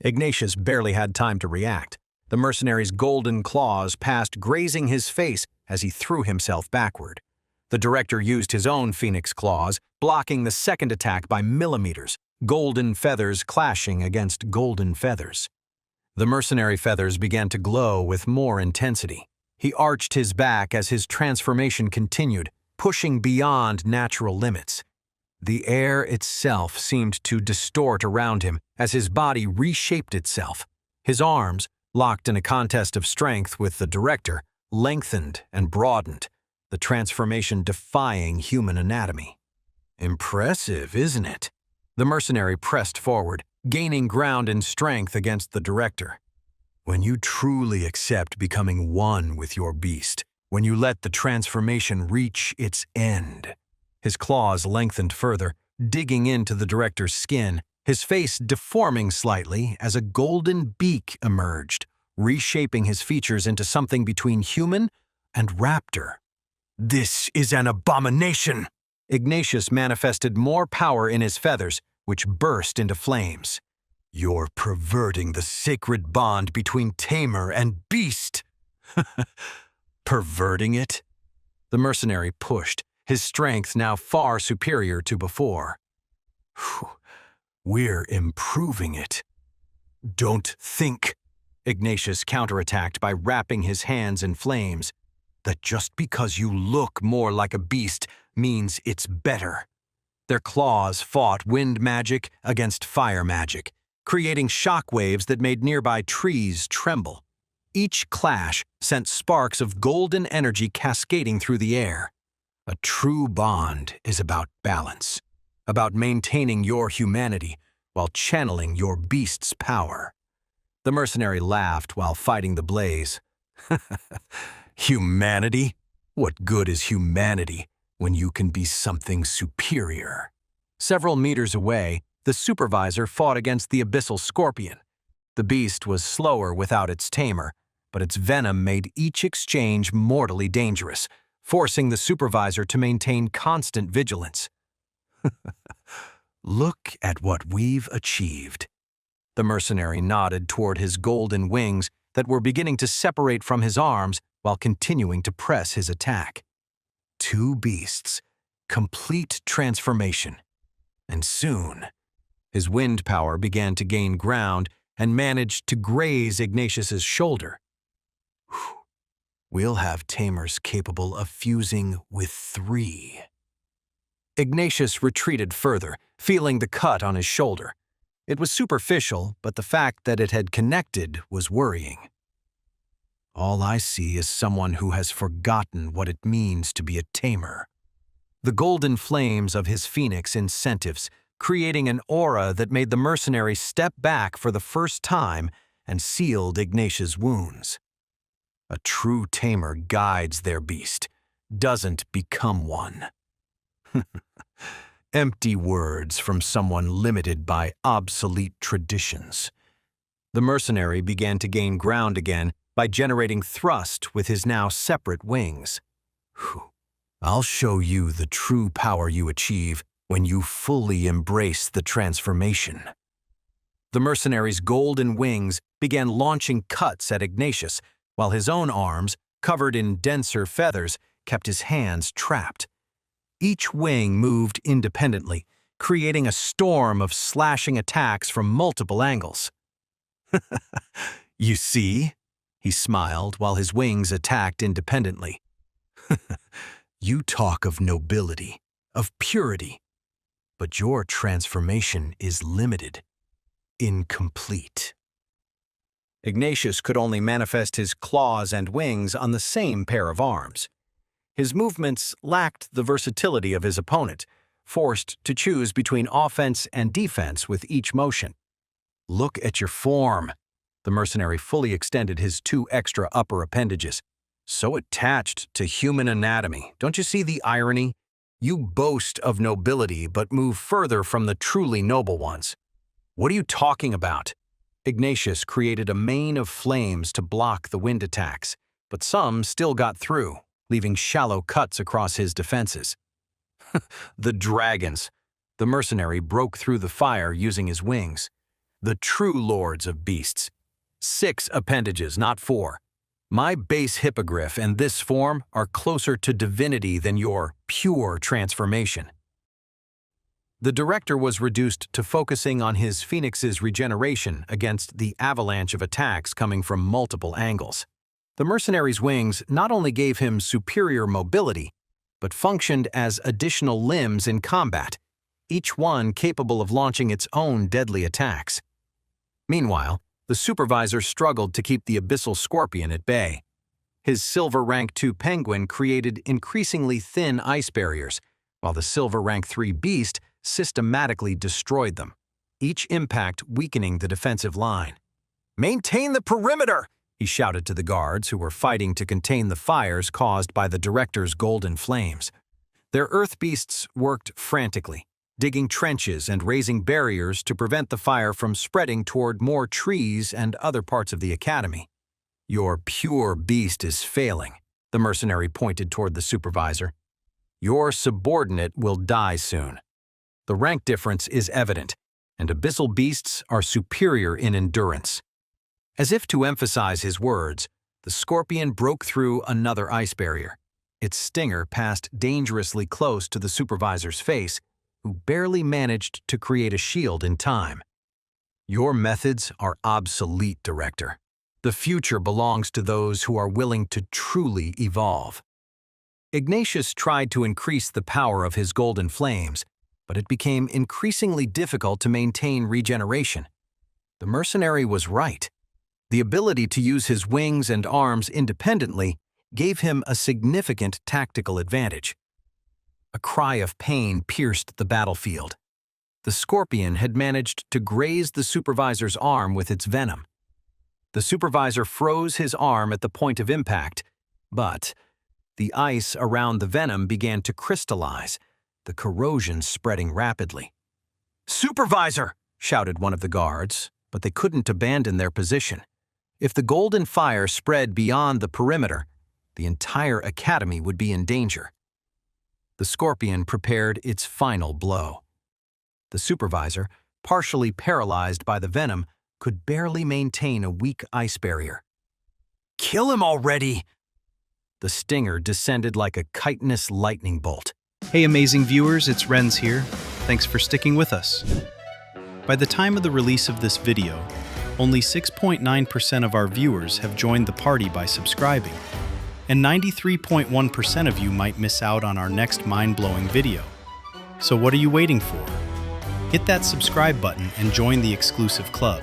Ignatius barely had time to react. The mercenary's golden claws passed, grazing his face as he threw himself backward. The director used his own phoenix claws, blocking the second attack by millimeters, golden feathers clashing against golden feathers. The mercenary feathers began to glow with more intensity. He arched his back as his transformation continued, pushing beyond natural limits. The air itself seemed to distort around him as his body reshaped itself. His arms, locked in a contest of strength with the director, lengthened and broadened, the transformation defying human anatomy. Impressive, isn't it? The mercenary pressed forward, gaining ground and strength against the director. When you truly accept becoming one with your beast, when you let the transformation reach its end. His claws lengthened further, digging into the director's skin, his face deforming slightly as a golden beak emerged, reshaping his features into something between human and raptor. This is an abomination! Ignatius manifested more power in his feathers, which burst into flames. You're perverting the sacred bond between tamer and beast. Perverting it? The mercenary pushed, his strength now far superior to before. We're improving it. Don't think, Ignatius counterattacked by wrapping his hands in flames, that just because you look more like a beast means it's better. Their claws fought wind magic against fire magic, creating shockwaves that made nearby trees tremble. Each clash sent sparks of golden energy cascading through the air. A true bond is about balance, about maintaining your humanity while channeling your beast's power. The mercenary laughed while fighting the blaze. Humanity? What good is humanity when you can be something superior? Several meters away, the supervisor fought against the abyssal scorpion. The beast was slower without its tamer, but its venom made each exchange mortally dangerous, forcing the supervisor to maintain constant vigilance. Look at what we've achieved. The mercenary nodded toward his golden wings that were beginning to separate from his arms while continuing to press his attack. Two beasts, complete transformation. And soon, his wind power began to gain ground and managed to graze Ignatius's shoulder. We'll have tamers capable of fusing with 3. Ignatius retreated further, feeling the cut on his shoulder. It was superficial, but the fact that it had connected was worrying. All I see is someone who has forgotten what it means to be a tamer. The golden flames of his phoenix incentives, creating an aura that made the mercenary step back for the first time and sealed Ignatius' wounds. A true tamer guides their beast, doesn't become one. Empty words from someone limited by obsolete traditions. The mercenary began to gain ground again by generating thrust with his now separate wings. I'll show you the true power you achieve when you fully embrace the transformation. The mercenary's golden wings began launching cuts at Ignatius, while his own arms, covered in denser feathers, kept his hands trapped. Each wing moved independently, creating a storm of slashing attacks from multiple angles. You see? He smiled while his wings attacked independently. You talk of nobility, of purity, but your transformation is limited, incomplete. Ignatius could only manifest his claws and wings on the same pair of arms. His movements lacked the versatility of his opponent, forced to choose between offense and defense with each motion. Look at your form. The mercenary fully extended his 2 extra upper appendages. So attached to human anatomy. Don't you see the irony? You boast of nobility but move further from the truly noble ones. What are you talking about? Ignatius created a mane of flames to block the wind attacks, but some still got through, leaving shallow cuts across his defenses. The dragons. The mercenary broke through the fire using his wings. the true lords of beasts. 6 appendages, not 4. My base hippogriff and this form are closer to divinity than your pure transformation. The director was reduced to focusing on his phoenix's regeneration against the avalanche of attacks coming from multiple angles. The mercenary's wings not only gave him superior mobility, but functioned as additional limbs in combat, each one capable of launching its own deadly attacks. Meanwhile, the supervisor struggled to keep the abyssal scorpion at bay. His silver rank 2 penguin created increasingly thin ice barriers, while the silver rank 3 beast systematically destroyed them, each impact weakening the defensive line. "Maintain the perimeter!" he shouted to the guards who were fighting to contain the fires caused by the director's golden flames. Their earth beasts worked frantically, digging trenches and raising barriers to prevent the fire from spreading toward more trees and other parts of the academy. "Your pure beast is failing," the mercenary pointed toward the supervisor. "Your subordinate will die soon. The rank difference is evident, and abyssal beasts are superior in endurance." As if to emphasize his words, the scorpion broke through another ice barrier. Its stinger passed dangerously close to the supervisor's face, who barely managed to create a shield in time. "Your methods are obsolete, Director. The future belongs to those who are willing to truly evolve." Ignatius tried to increase the power of his golden flames, but it became increasingly difficult to maintain regeneration. The mercenary was right. The ability to use his wings and arms independently gave him a significant tactical advantage. A cry of pain pierced the battlefield. The scorpion had managed to graze the supervisor's arm with its venom. The supervisor froze his arm at the point of impact, but the ice around the venom began to crystallize, the corrosion spreading rapidly. "Supervisor!" shouted one of the guards, but they couldn't abandon their position. If the golden fire spread beyond the perimeter, the entire academy would be in danger. The scorpion prepared its final blow. The supervisor, partially paralyzed by the venom, could barely maintain a weak ice barrier. "Kill him already!" The stinger descended like a chitinous lightning bolt. Hey amazing viewers, it's Renz here. Thanks for sticking with us. By the time of the release of this video, only 6.9% of our viewers have joined the party by subscribing, and 93.1% of you might miss out on our next mind-blowing video. So what are you waiting for? Hit that subscribe button and join the exclusive club.